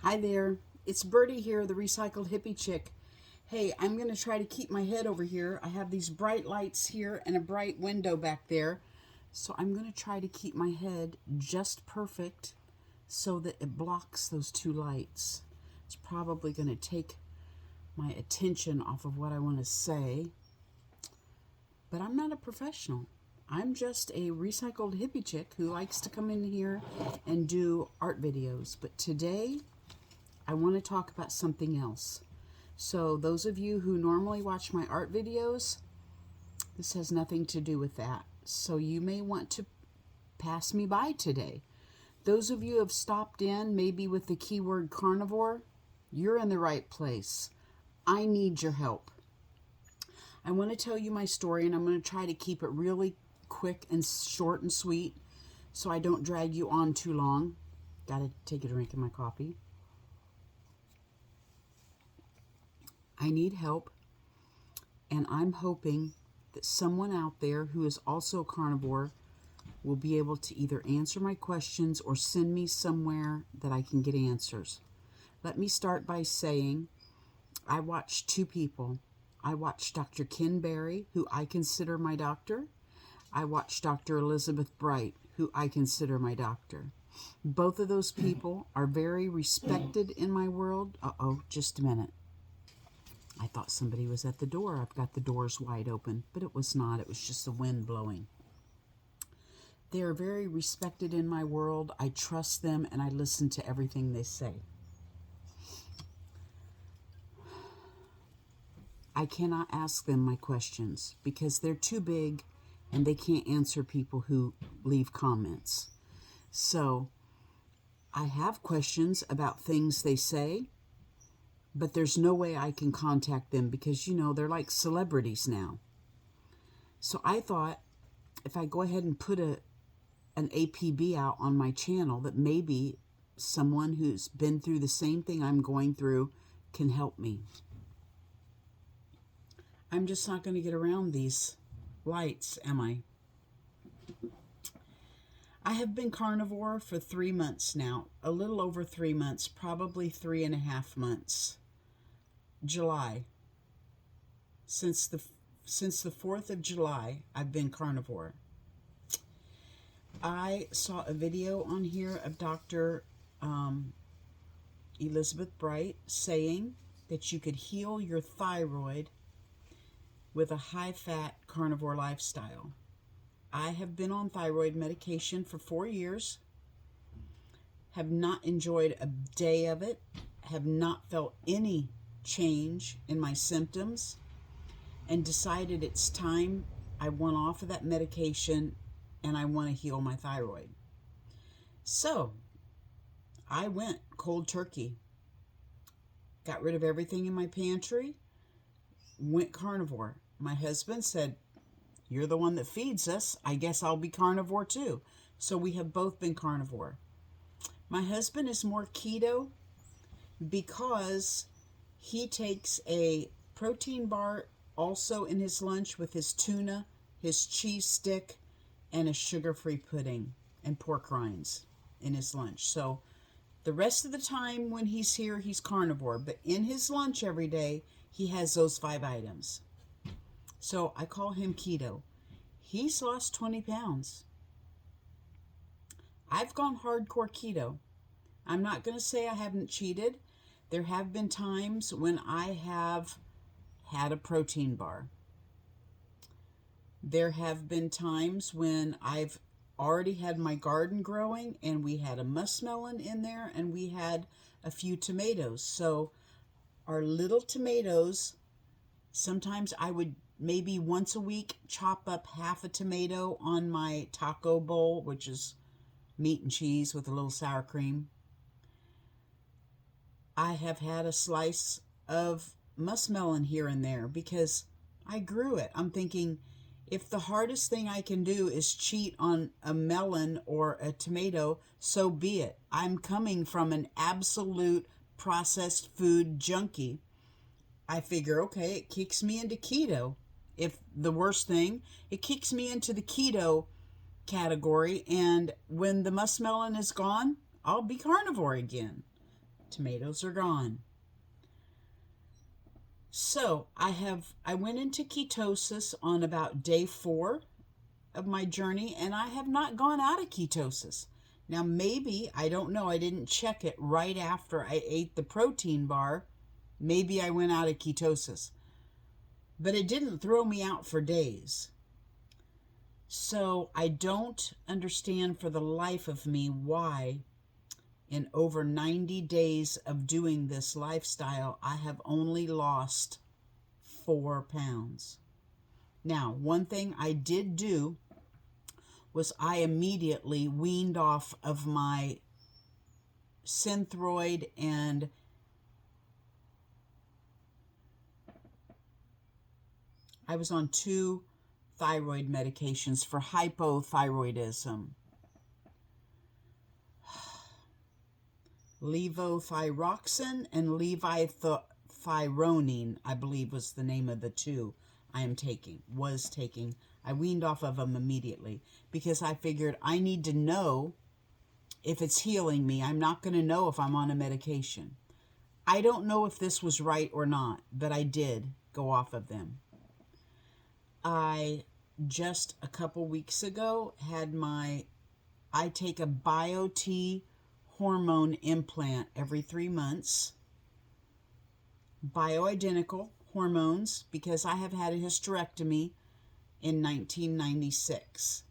Hi there, it's Birdie here, the recycled hippie chick. Hey, I'm going to try to keep my head over here. I have these bright lights here and a bright window back there. So I'm going to try to keep my head just perfect so that it blocks those two lights. It's probably going to take my attention off of what I want to say. But I'm not a professional. I'm just a recycled hippie chick who likes to come in here and do art videos. But today, I want to talk about something else. So those of you who normally watch my art videos, this has nothing to do with that. So you may want to pass me by today. Those of you who have stopped in, maybe with the keyword carnivore, you're in the right place. I need your help. I want to tell you my story, and I'm going to try to keep it really quick and short and sweet so I don't drag you on too long. Got to take a drink of my coffee. I need help, and I'm hoping that someone out there who is also a carnivore will be able to either answer my questions or send me somewhere that I can get answers. Let me start by saying I watch two people. I watch Dr. Ken Berry, who I consider my doctor. I watch Dr. Elizabeth Bright, who I consider my doctor. Both of those people are very respected in my world. Just a minute. I thought somebody was at the door. I've got the doors wide open, but it was not. It was just the wind blowing. They are very respected in my world. I trust them, and I listen to everything they say. I cannot ask them my questions because they're too big and they can't answer people who leave comments. So I have questions about things they say, but there's no way I can contact them because, they're like celebrities now. So I thought if I go ahead and put an APB out on my channel, that maybe someone who's been through the same thing I'm going through can help me. I'm just not going to get around these lights, am I? I have been carnivore for 3 months now, a little over 3 months, probably 3.5 months. July. Since the 4th of July, I've been carnivore. I saw a video on here of Dr. Elizabeth Bright saying that you could heal your thyroid with a high-fat carnivore lifestyle. I have been on thyroid medication for 4 years, have not enjoyed a day of it, have not felt any change in my symptoms, and decided it's time I went off of that medication and I want to heal my thyroid. So I went cold turkey, got rid of everything in my pantry, went carnivore. My husband said, "You're the one that feeds us. I guess I'll be carnivore too." So we have both been carnivore. My husband is more keto because he takes a protein bar also in his lunch with his tuna, his cheese stick, and a sugar-free pudding and pork rinds in his lunch. So the rest of the time when he's here, he's carnivore. But in his lunch every day, he has those 5 items. So I call him keto. He's lost 20 pounds. I've gone hardcore keto. I'm not going to say I haven't cheated. There have been times when I have had a protein bar. There have been times when I've already had my garden growing and we had a muskmelon in there and we had a few tomatoes. So our little tomatoes, sometimes I would maybe once a week chop up half a tomato on my taco bowl, which is meat and cheese with a little sour cream. I have had a slice of muskmelon here and there because I grew it. I'm thinking, if the hardest thing I can do is cheat on a melon or a tomato, so be it. I'm coming from an absolute processed food junkie. I figure, okay, it kicks me into keto. If the worst thing, it kicks me into the keto category, and when the muskmelon is gone, I'll be carnivore again. Tomatoes are gone. So I went into ketosis on about day 4 of my journey, and I have not gone out of ketosis. Now maybe, I don't know, I didn't check it right after I ate the protein bar. Maybe I went out of ketosis. But it didn't throw me out for days. So I don't understand for the life of me why in over 90 days of doing this lifestyle, I have only lost 4 pounds. Now, one thing I did do was I immediately weaned off of my Synthroid, and I was on 2 thyroid medications for hypothyroidism. Levothyroxine and levothyronine, I believe was the name of the 2 was taking. I weaned off of them immediately because I figured I need to know if it's healing me. I'm not going to know if I'm on a medication. I don't know if this was right or not, but I did go off of them. I just a couple weeks ago I take a Bio-T hormone implant every 3 months, bioidentical hormones, because I have had a hysterectomy in 1996.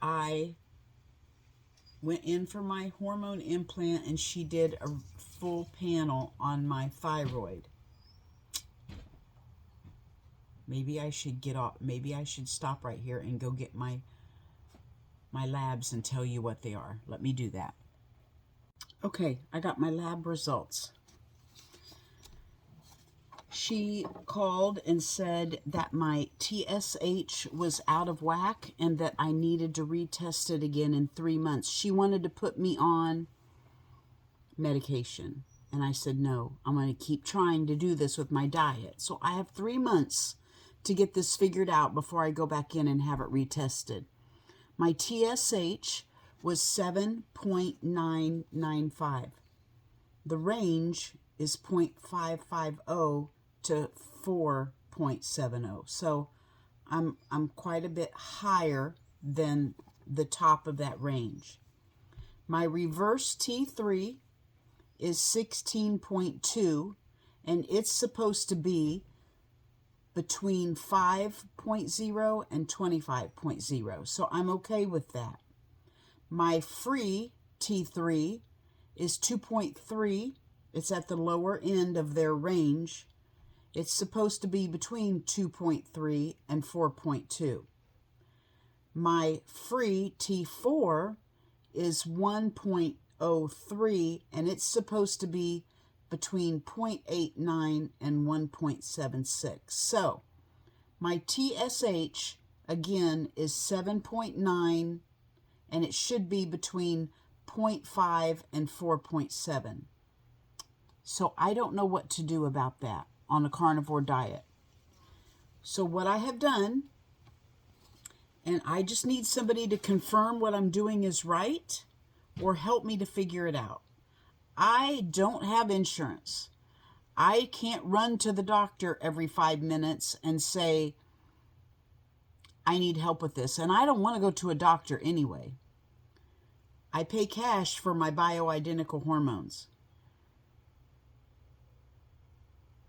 I went in for my hormone implant, and she did a full panel on my thyroid. Maybe I should get off. Maybe I should stop right here and go get my labs and tell you what they are. Let me do that. Okay, I got my lab results. She called and said that my TSH was out of whack and that I needed to retest it again in 3 months. She wanted to put me on medication. And I said, no, I'm going to keep trying to do this with my diet. So I have 3 months to get this figured out before I go back in and have it retested. My TSH was 7.995. The range is 0.550 to 4.70. So I'm quite a bit higher than the top of that range. My reverse T3 is 16.2, and it's supposed to be between 5.0 and 25.0. So I'm okay with that. My free T3 is 2.3. It's at the lower end of their range. It's supposed to be between 2.3 and 4.2. My free T4 is 1.03, and it's supposed to be between 0.89 and 1.76. So my TSH, again, is 7.9, and it should be between 0.5 and 4.7. So I don't know what to do about that on a carnivore diet. So what I have done, and I just need somebody to confirm what I'm doing is right or help me to figure it out. I don't have insurance. I can't run to the doctor every 5 minutes and say, I need help with this. And I don't want to go to a doctor anyway. I pay cash for my bioidentical hormones.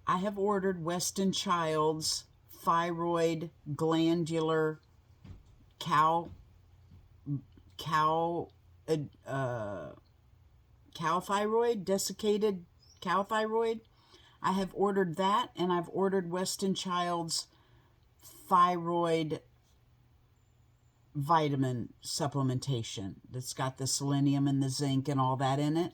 I have ordered Weston Child's thyroid glandular cow thyroid, desiccated cow thyroid. I have ordered that, and I've ordered Weston Child's thyroid vitamin supplementation that's got the selenium and the zinc and all that in it.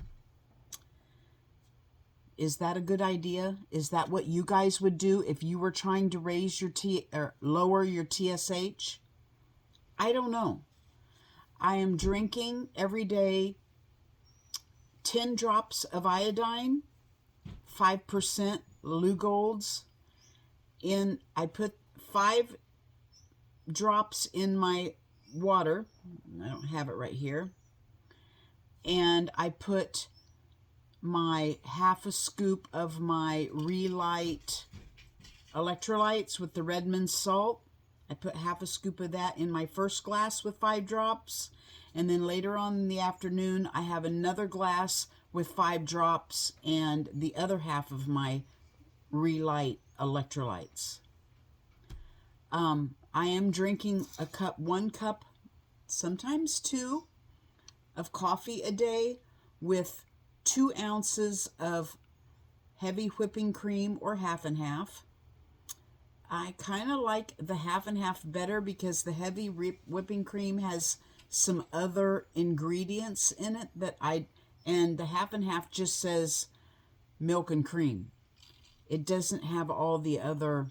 Is that a good idea? Is that what you guys would do if you were trying to raise your or lower your TSH? I don't know. I am drinking every day 10 drops of iodine, 5% Lugolds. I put 5 drops in my water. I don't have it right here. and I put my half a scoop of my Relight electrolytes with the Redmond salt. I put half a scoop of that in my first glass with 5 drops. And then later on in the afternoon, I have another glass with 5 drops and the other half of my Relight electrolytes. I am drinking 1 cup, sometimes 2, of coffee a day with 2 ounces of heavy whipping cream or half and half. I kind of like the half and half better because the heavy whipping cream has some other ingredients in it and the half and half just says milk and cream. It doesn't have all the other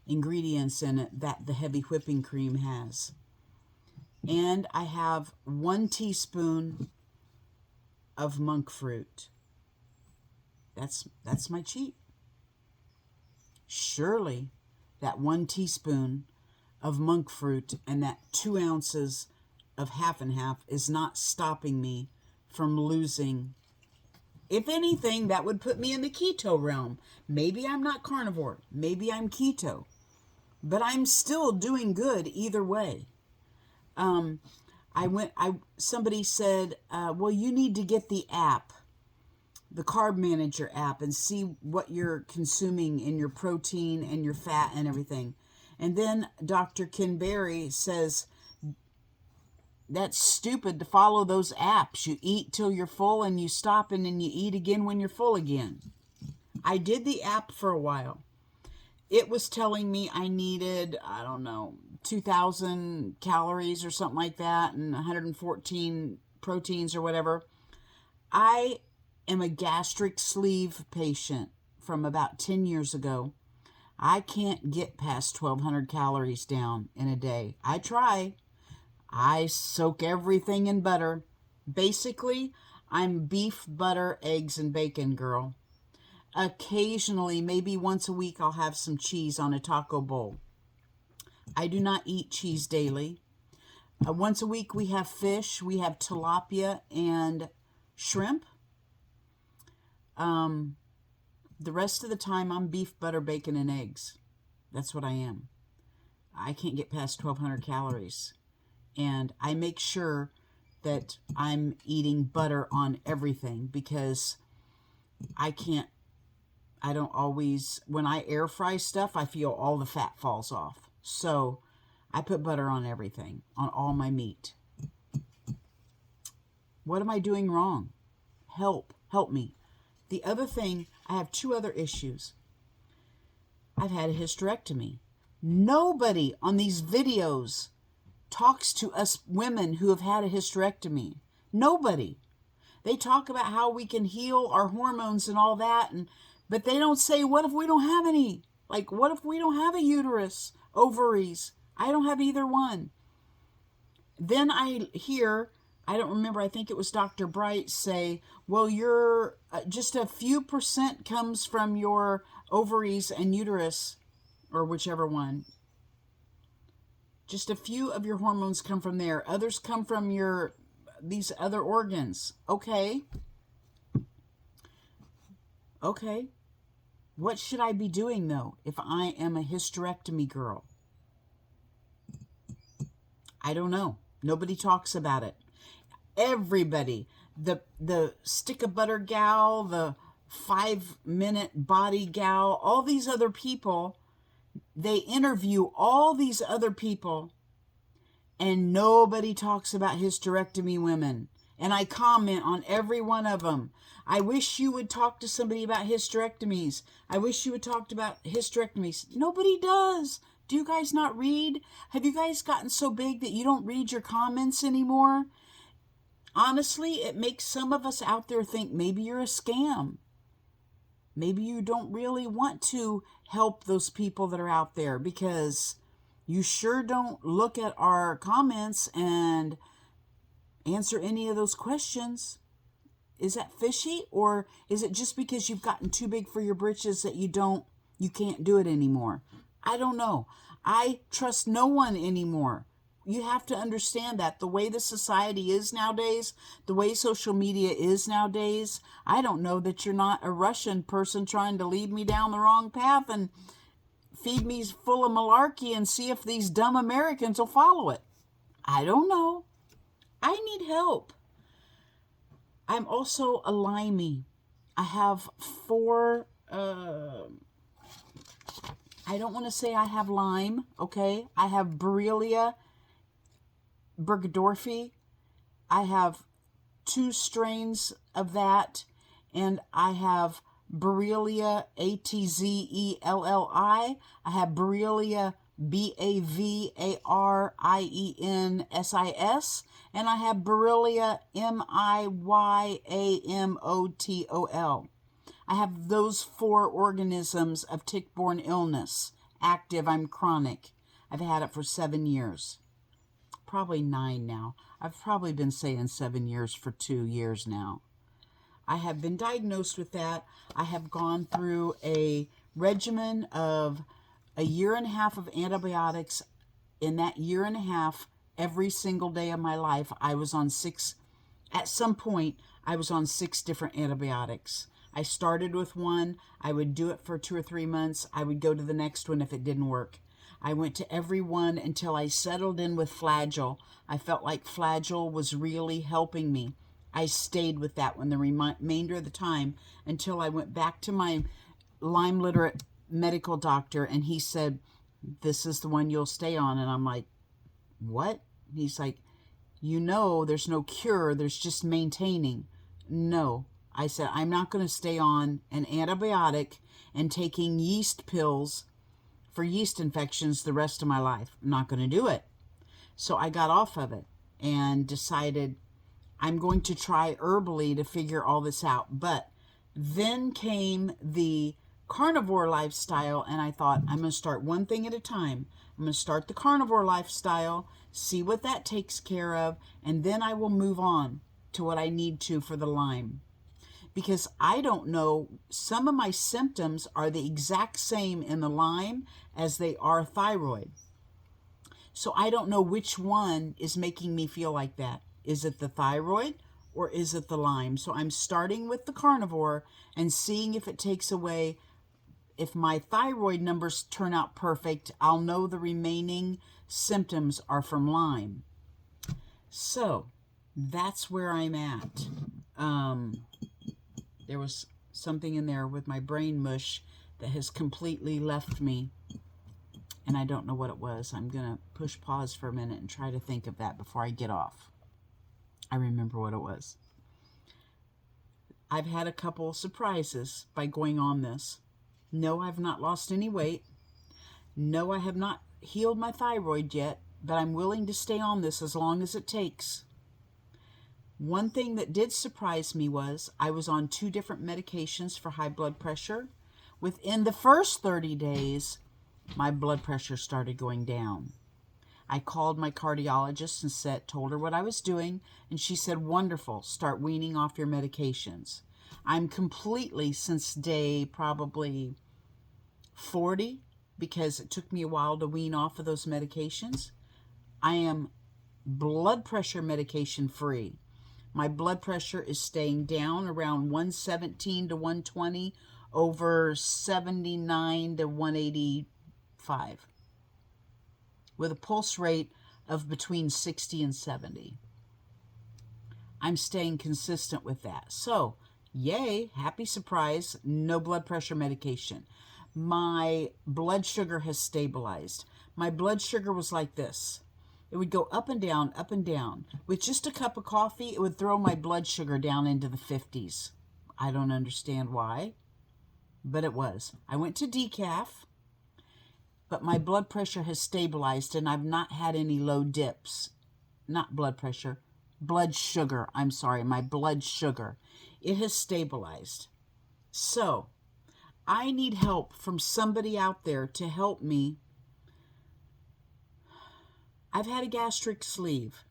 ingredients in it that the heavy whipping cream has. And I have 1 teaspoon of monk fruit. That's my cheat. Surely that 1 teaspoon of monk fruit and that 2 ounces of half and half is not stopping me from losing. If anything, that would put me in the keto realm. Maybe I'm not carnivore. Maybe I'm keto. But I'm still doing good either way. Somebody said, well, you need to get the app, the Carb Manager app, and see what you're consuming in your protein and your fat and everything. And then Dr. Ken Berry says, that's stupid to follow those apps. You eat till you're full and you stop and then you eat again when you're full again. I did the app for a while. It was telling me I needed, 2,000 calories or something like that and 114 proteins or whatever. I am a gastric sleeve patient from about 10 years ago. I can't get past 1,200 calories down in a day. I try. I soak everything in butter. Basically, I'm beef, butter, eggs, and bacon girl. Occasionally, maybe once a week, I'll have some cheese on a taco bowl. I do not eat cheese daily. Once a week, we have fish. We have tilapia and shrimp. The rest of the time, I'm beef, butter, bacon, and eggs. That's what I am. I can't get past 1,200 calories. And I make sure that I'm eating butter on everything because when I air fry stuff, I feel all the fat falls off. So I put butter on everything, on all my meat. What am I doing wrong? Help me. The other thing, I have 2 other issues. I've had a hysterectomy. Nobody on these videos talks to us women who have had a hysterectomy. Nobody. They talk about how we can heal our hormones and all that, but they don't say, what if we don't have any? Like, what if we don't have a uterus, ovaries? I don't have either one. Then I hear, I don't remember, I think it was Dr. Bright say, well, you're just a few % comes from your ovaries and uterus, or whichever one. Just a few of your hormones come from there. Others come from these other organs. Okay. What should I be doing, though, if I am a hysterectomy girl? I don't know. Nobody talks about it. Everybody, the stick of butter gal, the 5-minute body gal, all these other people, they interview all these other people and nobody talks about hysterectomy women. And I comment on every one of them. I wish you would talk to somebody about hysterectomies. I wish you would talk about hysterectomies. Nobody does. Do you guys not read? Have you guys gotten so big that you don't read your comments anymore? Honestly, it makes some of us out there think maybe you're a scam. Maybe you don't really want to help those people that are out there because you sure don't look at our comments and answer any of those questions. Is that fishy, or is it just because you've gotten too big for your britches that you can't do it anymore? I don't know. I trust no one anymore. You have to understand that the way the society is nowadays, the way social media is nowadays, I don't know that you're not a Russian person trying to lead me down the wrong path and feed me full of malarkey and see if these dumb Americans will follow it. I don't know. I need help. I'm also a limey. I have four, I don't want to say I have Lyme, okay? I have Borrelia burgdorferi. I have 2 strains of that, and I have Borrelia ATZELLI. I have Borrelia BAVARIENSIS, and I have Borrelia MIYAMOTOL. I have those 4 organisms of tick-borne illness. Active, I'm chronic. I've had it for 7 years. Probably 9 now. I've probably been saying 7 years for 2 years now. I have been diagnosed with that. I have gone through a regimen of a 1.5 years of antibiotics. In that 1.5 years, every single day of my life, I was on 6, at some point, I was on 6 different antibiotics. I started with one. I would do it for 2 or 3 months. I would go to the next one if it didn't work. I went to every one until I settled in with Flagyl. I felt like Flagyl was really helping me. I stayed with that one the remainder of the time until I went back to my Lyme literate medical doctor, and he said, this is the one you'll stay on. And I'm like, what? And he's like, you know, there's no cure. There's just maintaining. No. I said, I'm not going to stay on an antibiotic and taking yeast pills for yeast infections the rest of my life. I'm not going to do it. So I got off of it and decided I'm going to try herbally to figure all this out. But then came the carnivore lifestyle, and I thought, I'm going to start one thing at a time. I'm going to start the carnivore lifestyle, see what that takes care of, and then I will move on to what I need to for the Lyme. Because I don't know, some of my symptoms are the exact same in the Lyme as they are thyroid. So I don't know which one is making me feel like that. Is it the thyroid or is it the Lyme? So I'm starting with the carnivore and seeing if it takes away. If my thyroid numbers turn out perfect, I'll know the remaining symptoms are from Lyme. So that's where I'm at. There was something in there with my brain mush that has completely left me, and I don't know what it was. I'm going to push pause for a minute and try to think of that before I get off. I remember what it was. I've had a couple surprises by going on this. No, I've not lost any weight. No, I have not healed my thyroid yet, but I'm willing to stay on this as long as it takes. One thing that did surprise me was I was on 2 different medications for high blood pressure. Within the first 30 days, my blood pressure started going down. I called my cardiologist and told her what I was doing, and she said, wonderful, start weaning off your medications. I'm completely, since day probably 40, because it took me a while to wean off of those medications, I am blood pressure medication free. My blood pressure is staying down around 117 to 120 over 79 to 185 with a pulse rate of between 60 and 70. I'm staying consistent with that. So, yay, happy surprise, no blood pressure medication. My blood sugar has stabilized. My blood sugar was like this. It would go up and down, up and down. With just a cup of coffee, it would throw my blood sugar down into the 50s. I don't understand why, but it was. I went to decaf, but my blood pressure has stabilized, and I've not had any low dips. Not blood pressure, blood sugar. I'm sorry, my blood sugar. It has stabilized. So, I need help from somebody out there to help me. I've had a gastric sleeve.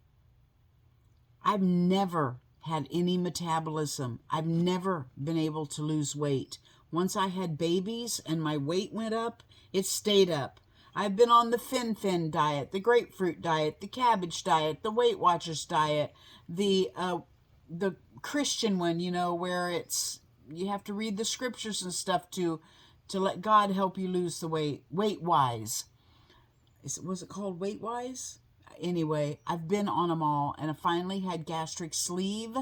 I've never had any metabolism. I've never been able to lose weight. Once I had babies and my weight went up, it stayed up. I've been on the Fin diet, the grapefruit diet, the cabbage diet, the Weight Watchers diet, the Christian one, you know, where it's you have to read the scriptures and stuff to let God help you lose the weight. Weight Wise. Was it called Weight Wise? Anyway, I've been on them all, and I finally had gastric sleeve.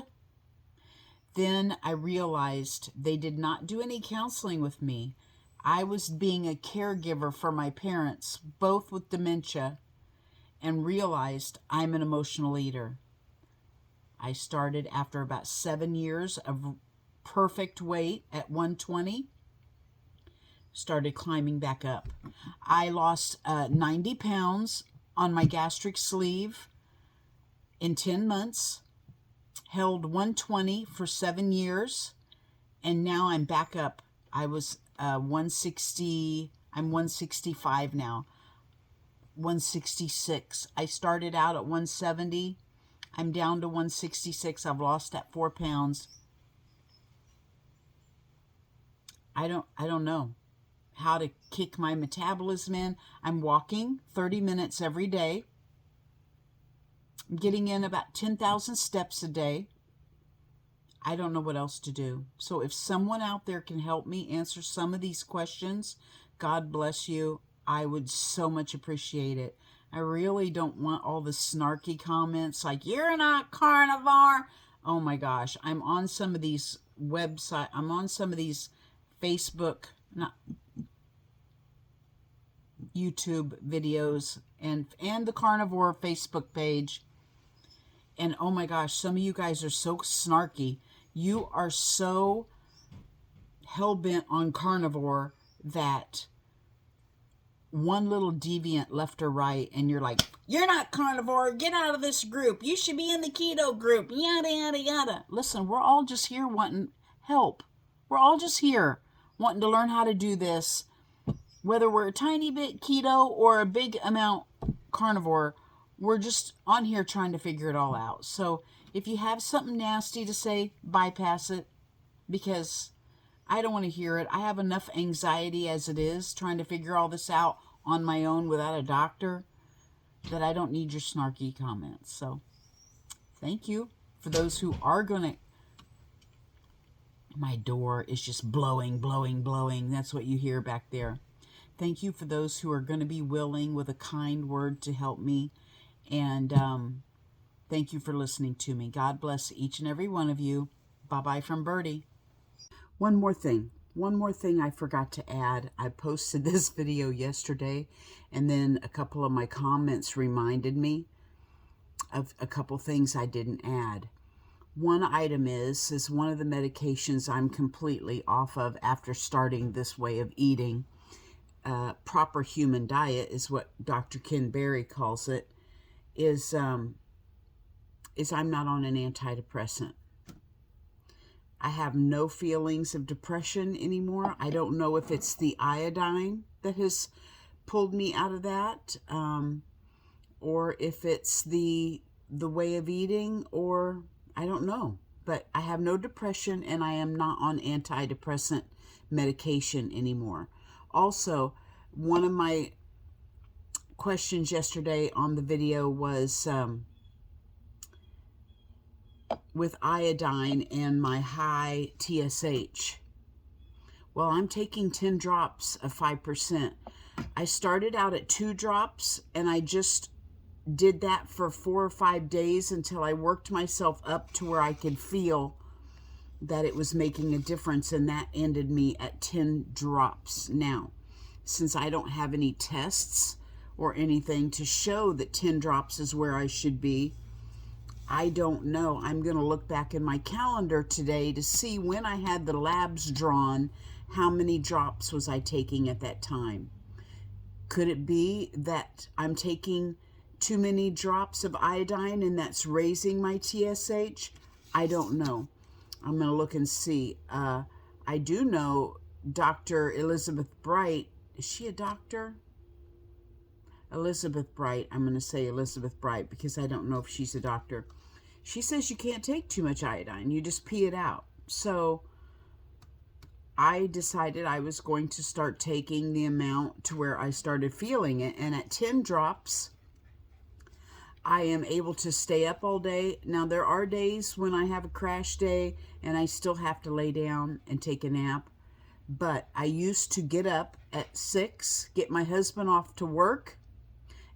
Then I realized they did not do any counseling with me. I was being a caregiver for my parents, both with dementia, and realized I'm an emotional eater. I started after about 7 years of perfect weight at 120, started climbing back up. I lost 90 pounds on my gastric sleeve in 10 months, held 120 for 7 years, and now I'm back up. I was 160, I'm 165 now, 166. I started out at 170. I'm down to 166. I've lost that 4 pounds. I don't know how to kick my metabolism in. I'm walking 30 minutes every day. I'm getting in about 10,000 steps a day. I don't know what else to do. So if someone out there can help me answer some of these questions, God bless you. I would so much appreciate it. I really don't want all the snarky comments like, you're not carnivore. Oh my gosh. I'm on some of these websites. I'm on some of these Facebook, not YouTube videos and the Carnivore Facebook page. And oh my gosh, some of you guys are so snarky. You are so hell-bent on carnivore that one little deviant left or right, and you're like, you're not carnivore, get out of this group, you should be in the keto group, yada, yada, yada. Listen, we're all just here wanting help. We're all just here wanting to learn how to do this. Whether we're a tiny bit keto or a big amount carnivore, we're just on here trying to figure it all out. So if you have something nasty to say, bypass it, because I don't want to hear it. I have enough anxiety as it is trying to figure all this out on my own without a doctor that I don't need your snarky comments. So thank you for those who are going to. My door is just blowing, blowing, blowing. That's what you hear back there. Thank you for those who are going to be willing with a kind word to help me. And thank you for listening to me. God bless each and every one of you. Bye-bye from Birdie. One more thing I forgot to add. I posted this video yesterday, and then a couple of my comments reminded me of a couple things I didn't add. One item is one of the medications I'm completely off of after starting this way of eating. Proper human diet is what Dr. Ken Berry calls it. Is I'm not on an antidepressant. I have no feelings of depression anymore. I don't know if it's the iodine that has pulled me out of that, or if it's the way of eating, or I don't know. But I have no depression, and I am not on antidepressant medication anymore. Also, one of my questions yesterday on the video was with iodine and my high TSH. Well, I'm taking 10 drops of 5%. I started out at 2 drops, and I just did that for 4 or 5 days until I worked myself up to where I could feel that it was making a difference, and that ended me at 10 drops. Now, since I don't have any tests or anything to show that 10 drops is where I should be, I don't know. I'm going to look back in my calendar today to see when I had the labs drawn, how many drops was I taking at that time. Could it be that I'm taking too many drops of iodine and that's raising my TSH? I don't know. I'm going to look and see. I do know Dr. Elizabeth Bright. Is she a doctor? Elizabeth Bright. I'm going to say Elizabeth Bright because I don't know if she's a doctor. She says you can't take too much iodine. You just pee it out. So I decided I was going to start taking the amount to where I started feeling it. And at 10 drops, I am able to stay up all day. Now, there are days when I have a crash day and I still have to lay down and take a nap. But I used to get up at 6, get my husband off to work,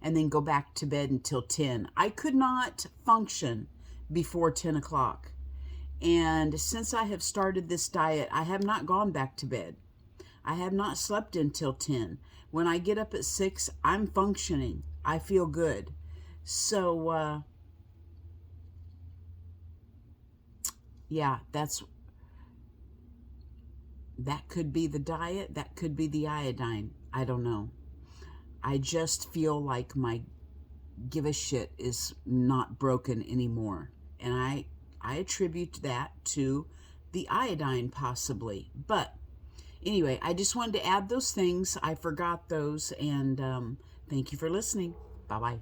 and then go back to bed until 10. I could not function before 10 o'clock. And since I have started this diet, I have not gone back to bed. I have not slept until 10. When I get up at 6, I'm functioning. I feel good. So, yeah, that could be the diet. That could be the iodine. I don't know. I just feel like my give a shit is not broken anymore. And I attribute that to the iodine possibly. But anyway, I just wanted to add those things. I forgot those. And thank you for listening. Bye-bye.